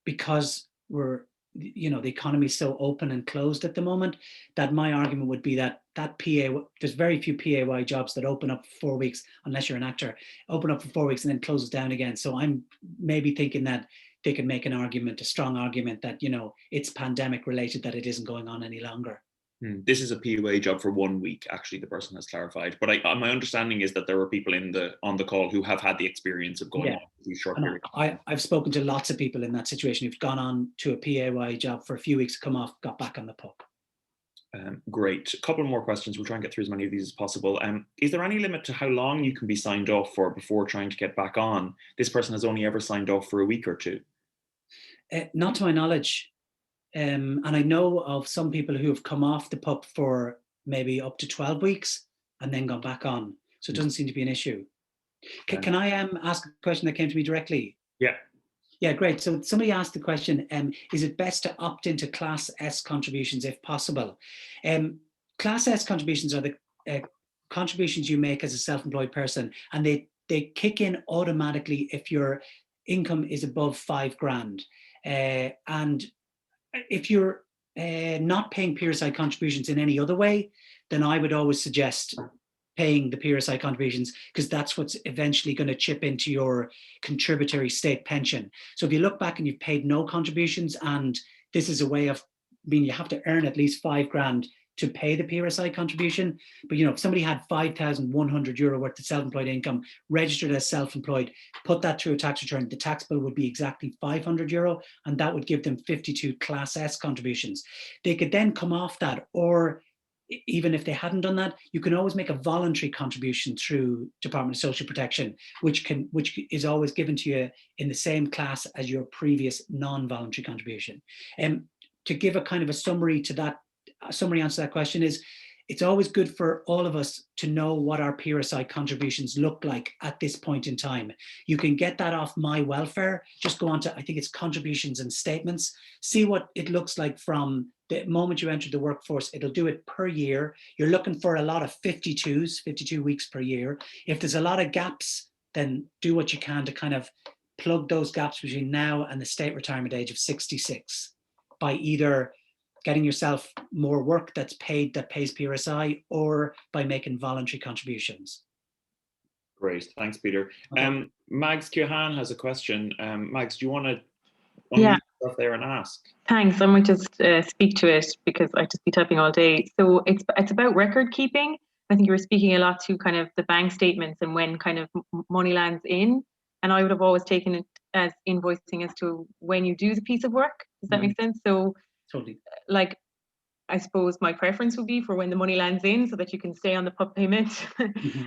because we're, the economy is so open and closed at the moment, that my argument would be that there's very few PAYE jobs that open up for 4 weeks, unless you're an actor, open up for 4 weeks and then closes down again. So I'm maybe thinking that they can make a strong argument that, it's pandemic related, that it isn't going on any longer. This is a PAYE job for 1 week, actually, the person has clarified. But my understanding is that there were people on the call who have had the experience of going on these short periods. I've spoken to lots of people in that situation who've gone on to a PAYE job for a few weeks, come off, got back on the PUP. Great. A couple more questions. We'll try and get through as many of these as possible. Is there any limit to how long you can be signed off for before trying to get back on? This person has only ever signed off for a week or two. Not to my knowledge. And I know of some people who have come off the PUP for maybe up to 12 weeks and then gone back on. So it doesn't seem to be an issue. Can I ask a question that came to me directly? Yeah. Yeah, great. So somebody asked the question, is it best to opt into Class S contributions if possible? Class S contributions are the contributions you make as a self-employed person, and they kick in automatically if your income is above $5,000. And if you're not paying PRSI contributions in any other way, then I would always suggest paying the PRSI contributions, because that's what's eventually going to chip into your contributory state pension. So if you look back and you've paid no contributions, and this is a way of, you have to earn at least $5,000 to pay the PRSI contribution. But if somebody had €5,100 worth of self-employed income, registered as self-employed, put that through a tax return, the tax bill would be exactly €500, and that would give them 52 Class S contributions. They could then come off that, or even if they hadn't done that, you can always make a voluntary contribution through Department of Social Protection, which is always given to you in the same class as your previous non-voluntary contribution. To give a kind of a summary to that, summary answer to that question is, it's always good for all of us to know what our PRSI contributions look like at this point in time. You can get that off My Welfare. Just go on to, I think it's contributions and statements. See what it looks like from the moment you enter the workforce. It'll do it per year. You're looking for a lot of 52s, 52 weeks per year. If there's a lot of gaps, then do what you can to kind of plug those gaps between now and the state retirement age of 66 by either getting yourself more work that pays PRSI, or by making voluntary contributions. Great, thanks, Peter. Okay. Mags Keohan has a question. Mags, do you want to unmute yourself there and ask? Thanks. I might just speak to it, because I just be typing all day. So it's about record keeping. I think you were speaking a lot to kind of the bank statements and when kind of money lands in. And I would have always taken it as invoicing as to when you do the piece of work. Does that make sense? So totally. Like, I suppose my preference would be for when the money lands in, so that you can stay on the PUP payment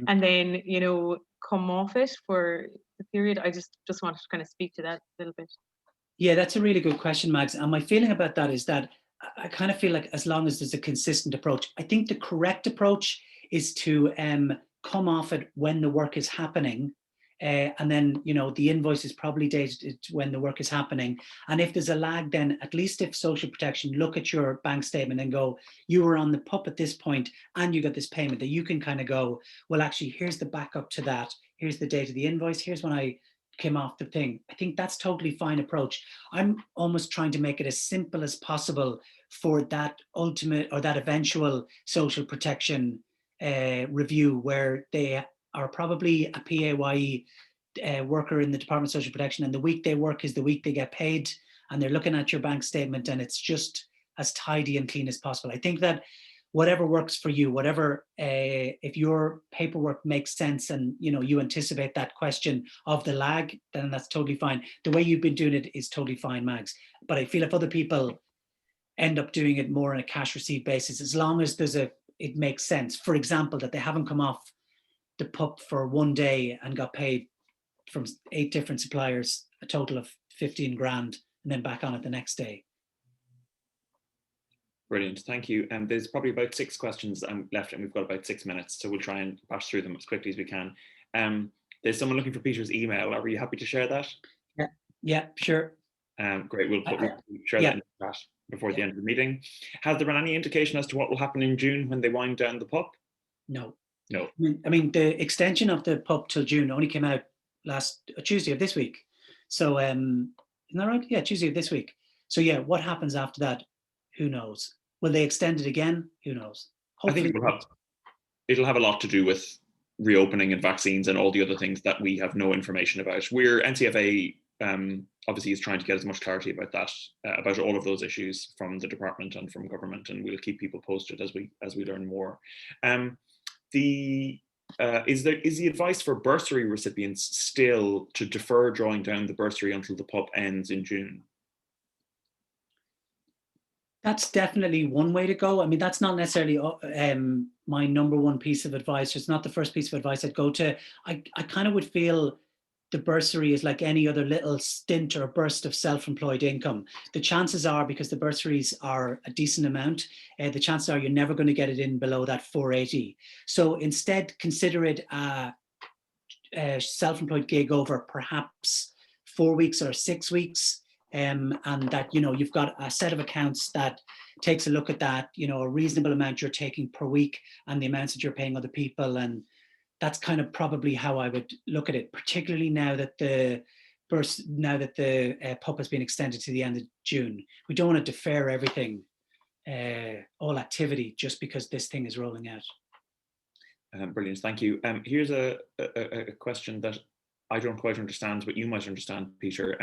and then, come off it for the period. I just wanted to kind of speak to that a little bit. Yeah, that's a really good question, Mags. And my feeling about that is that I kind of feel like as long as there's a consistent approach, I think the correct approach is to come off it when the work is happening. And then, the invoice is probably dated when the work is happening. And if there's a lag, then at least if social protection look at your bank statement and go, you were on the PUP at this point and you got this payment, that you can kind of go, well, actually, here's the backup to that. Here's the date of the invoice. Here's when I came off the thing. I think that's totally fine approach. I'm almost trying to make it as simple as possible for that ultimate or that eventual social protection review, where they are probably a PAYE worker in the Department of Social Protection, and the week they work is the week they get paid, and they're looking at your bank statement and it's just as tidy and clean as possible. I think that whatever works for you, whatever, if your paperwork makes sense and you anticipate that question of the lag, then that's totally fine. The way you've been doing it is totally fine, Mags. But I feel if other people end up doing it more on a cash receipt basis, as long as it makes sense. For example, that they haven't come off the PUP for one day and got paid from 8 different suppliers, a total of 15 grand, and then back on it the next day. Brilliant, thank you. And there's probably about 6 questions left, and we've got about 6 minutes, so we'll try and pass through them as quickly as we can. There's someone looking for Peter's email. Are you happy to share that? Yeah, sure. Great, we'll share that in the chat before the end of the meeting. Has there been any indication as to what will happen in June when they wind down the PUP? No. No. I mean, the extension of the PUP till June only came out last Tuesday of this week. So, isn't that right? Yeah, Tuesday of this week. So yeah, what happens after that? Who knows? Will they extend it again? Who knows? Hopefully. I think it'll have a lot to do with reopening and vaccines and all the other things that we have no information about. NCFA obviously is trying to get as much clarity about that, about all of those issues from the department and from government, and we'll keep people posted as we learn more. Is the advice for bursary recipients still to defer drawing down the bursary until the PUP ends in June? That's definitely one way to go. I mean, that's not necessarily my number one piece of advice. It's not the first piece of advice I'd go to. I kind of would feel the bursary is like any other little stint or burst of self-employed income. The chances are, because the bursaries are a decent amount, the chances are you're never going to get it in below that 480. So instead, consider it a self-employed gig over perhaps 4 weeks or 6 weeks. And that, you've got a set of accounts that takes a look at that, a reasonable amount you're taking per week and the amounts that you're paying other people. And that's kind of probably how I would look at it, particularly now that the PUP has been extended to the end of June. We don't want to defer everything, all activity, just because this thing is rolling out. Brilliant, thank you. Here's a question that I don't quite understand, but you might understand, Peter.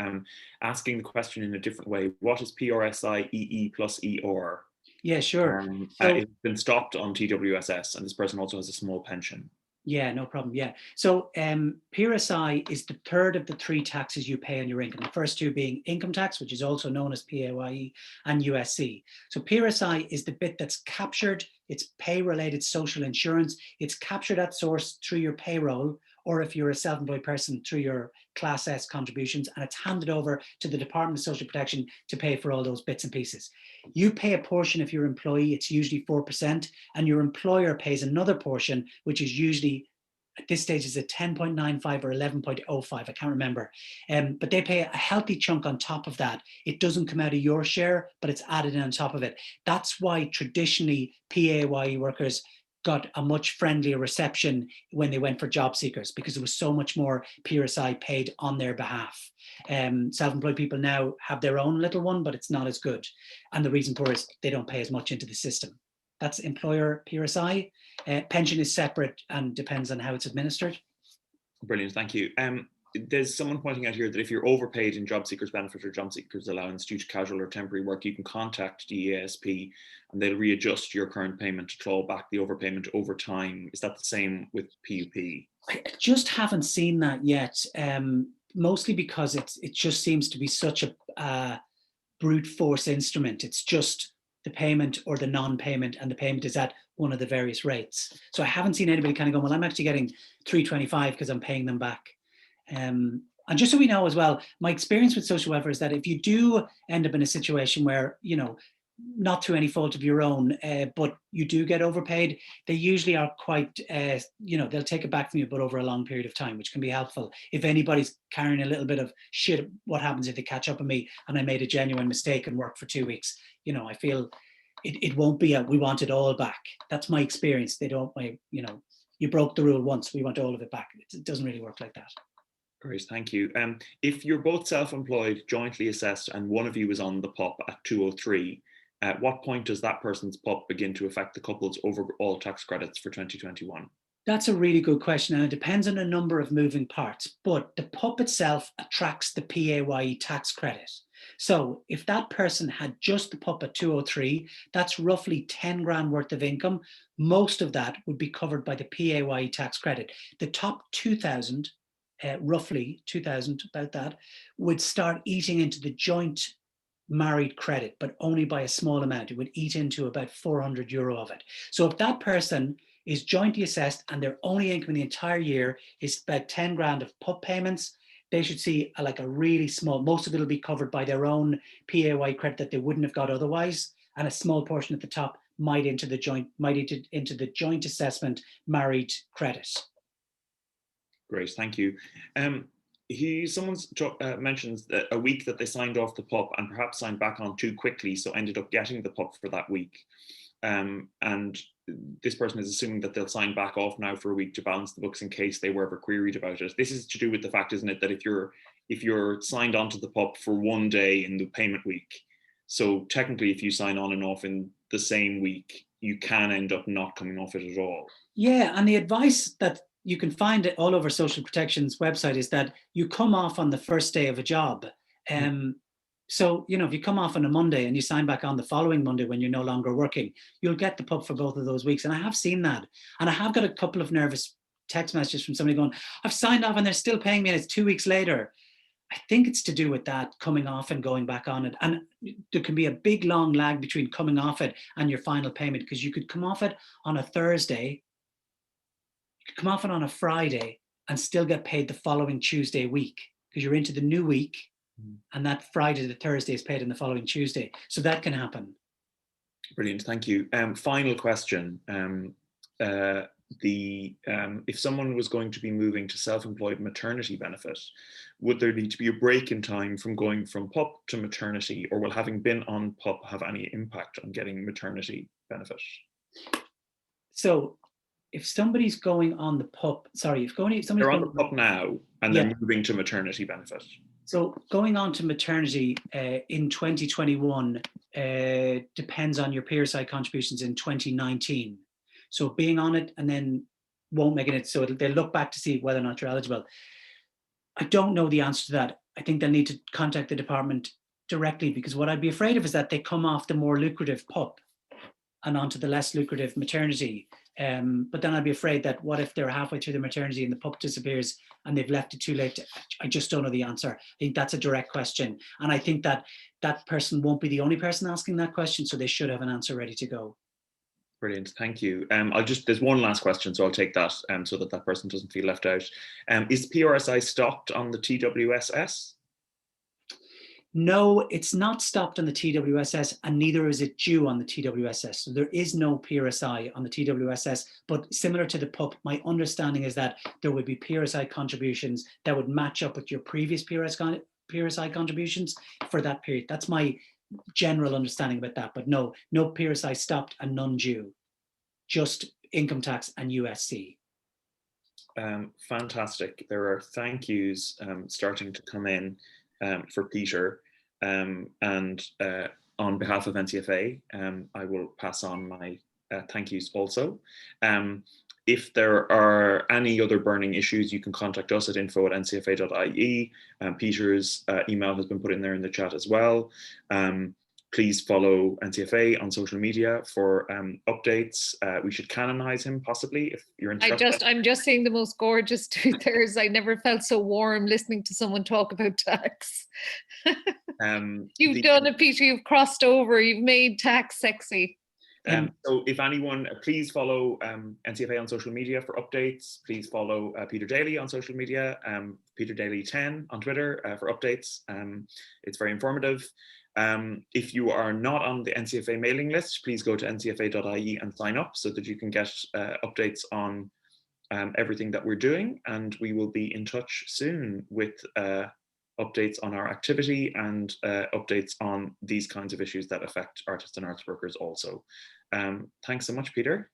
Asking the question in a different way: what is PRSI EE plus ER? Yeah, sure. It's been stopped on TWSS, and this person also has a small pension. Yeah, no problem. Yeah. So PRSI is the third of the 3 taxes you pay on your income. The first 2 being income tax, which is also known as PAYE, and USC. So PRSI is the bit that's captured. It's pay-related social insurance. It's captured at source through your payroll, or if you're a self-employed person, through your Class S contributions, and it's handed over to the Department of Social Protection to pay for all those bits and pieces. You pay a portion if you're an employee, it's usually 4%, and your employer pays another portion, which is usually, at this stage, is a 10.95 or 11.05, I can't remember. But they pay a healthy chunk on top of that. It doesn't come out of your share, but it's added in on top of it. That's why traditionally PAYE workers got a much friendlier reception when they went for job seekers, because there was so much more PRSI paid on their behalf. Self-employed people now have their own little one, but it's not as good. And the reason for it is they don't pay as much into the system. That's employer PRSI. Pension is separate and depends on how it's administered. Brilliant, thank you. There's someone pointing out here that if you're overpaid in job seekers benefit or job seekers allowance due to casual or temporary work, you can contact DASP and they'll readjust your current payment to claw back the overpayment over time. Is that the same with PUP? I just haven't seen that yet, mostly because it just seems to be such a brute force instrument. It's just the payment or the non-payment, and the payment is at one of the various rates. So I haven't seen anybody kind of go, well, I'm actually getting $325 because I'm paying them back. And just so we know as well, my experience with social welfare is that if you do end up in a situation where, not through any fault of your own, but you do get overpaid, they usually are quite, they'll take it back from you, but over a long period of time, which can be helpful. If anybody's carrying a little bit of shit, what happens if they catch up on me and I made a genuine mistake and worked for 2 weeks? I feel it won't be we want it all back. That's my experience. They don't, you broke the rule once, we want all of it back. It doesn't really work like that. Great, thank you. If you're both self-employed, jointly assessed, and one of you is on the PUP at 203, at what point does that person's PUP begin to affect the couple's overall tax credits for 2021? That's a really good question, and it depends on a number of moving parts, but the PUP itself attracts the PAYE tax credit. So if that person had just the PUP at 203, that's roughly 10 grand worth of income. Most of that would be covered by the PAYE tax credit. The top 2,000, roughly 2,000, about that, would start eating into the joint married credit, but only by a small amount. It would eat into about €400 of it. So if that person is jointly assessed and their only income in the entire year is about 10 grand of PUP payments, they should see a really small, most of it will be covered by their own PAYE credit that they wouldn't have got otherwise, and a small portion at the top might into the joint assessment married credit. Great, thank you. Someone mentions that a week that they signed off the PUP and perhaps signed back on too quickly, so ended up getting the PUP for that week. And this person is assuming that they'll sign back off now for a week to balance the books in case they were ever queried about it. This is to do with the fact, isn't it, that if you're signed onto the PUP for one day in the payment week, so technically if you sign on and off in the same week, you can end up not coming off it at all. Yeah, and the advice that you can find it all over Social Protection's website is that you come off on the first day of a job. So, if you come off on a Monday and you sign back on the following Monday when you're no longer working, you'll get the PUP for both of those weeks. And I have seen that. And I have got a couple of nervous text messages from somebody going, I've signed off and they're still paying me and it's 2 weeks later. I think it's to do with that, coming off and going back on it. And there can be a big long lag between coming off it and your final payment, because you could come off it on a Thursday, you could come off it on a Friday and still get paid the following Tuesday week, because you're into the new week. And that Friday to Thursday is paid in the following Tuesday. So that can happen. Brilliant, thank you. Final question. If someone was going to be moving to self-employed maternity benefit, would there need to be a break in time from going from PUP to maternity, or will having been on PUP have any impact on getting maternity benefit? So if somebody's going on the PUP, somebody's they're on the PUP now and they're moving to maternity benefit. So going on to maternity in 2021 depends on your PRSI contributions in 2019. So being on it and then won't make it, so they'll look back to see whether or not you're eligible. I don't know the answer to that. I think they'll need to contact the department directly, because what I'd be afraid of is that they come off the more lucrative PUP and onto the less lucrative maternity. But then I'd be afraid that what if they're halfway through the maternity and the PUP disappears and they've left it too late? I just don't know the answer. I think that's a direct question. And I think that that person won't be the only person asking that question, so they should have an answer ready to go. Brilliant, thank you. There's one last question, so I'll take that so that that person doesn't feel left out. Is PRSI stopped on the TWSS? No, it's not stopped on the TWSS, and neither is it due on the TWSS. So there is no PRSI on the TWSS, but similar to the PUP, my understanding is that there would be PRSI contributions that would match up with your previous PRSI contributions for that period. That's my general understanding about that, but no PRSI stopped and none due, just income tax and USC. Fantastic. There are thank yous starting to come in for Peter, and on behalf of NCFA, I will pass on my thank yous also. If there are any other burning issues, you can contact us at info@ncfa.ie. Peter's email has been put in there in the chat as well. Please follow NCFA on social media for updates. We should canonize him possibly if you're interested. I'm just seeing the most gorgeous truthers. I never felt so warm listening to someone talk about tax. You've done it, Peter. You've crossed over. You've made tax sexy. So if anyone, please follow NCFA on social media for updates. Please follow Peter Daly on social media, Peter Daly 10 on Twitter for updates. It's very informative. If you are not on the NCFA mailing list, please go to ncfa.ie and sign up so that you can get updates on everything that we're doing, and we will be in touch soon with updates on our activity and updates on these kinds of issues that affect artists and arts workers also. Thanks so much, Peter.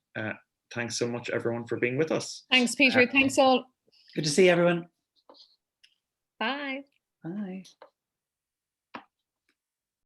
Thanks so much, everyone, for being with us. Thanks, Peter. Thanks all. Good to see everyone. Bye. Bye.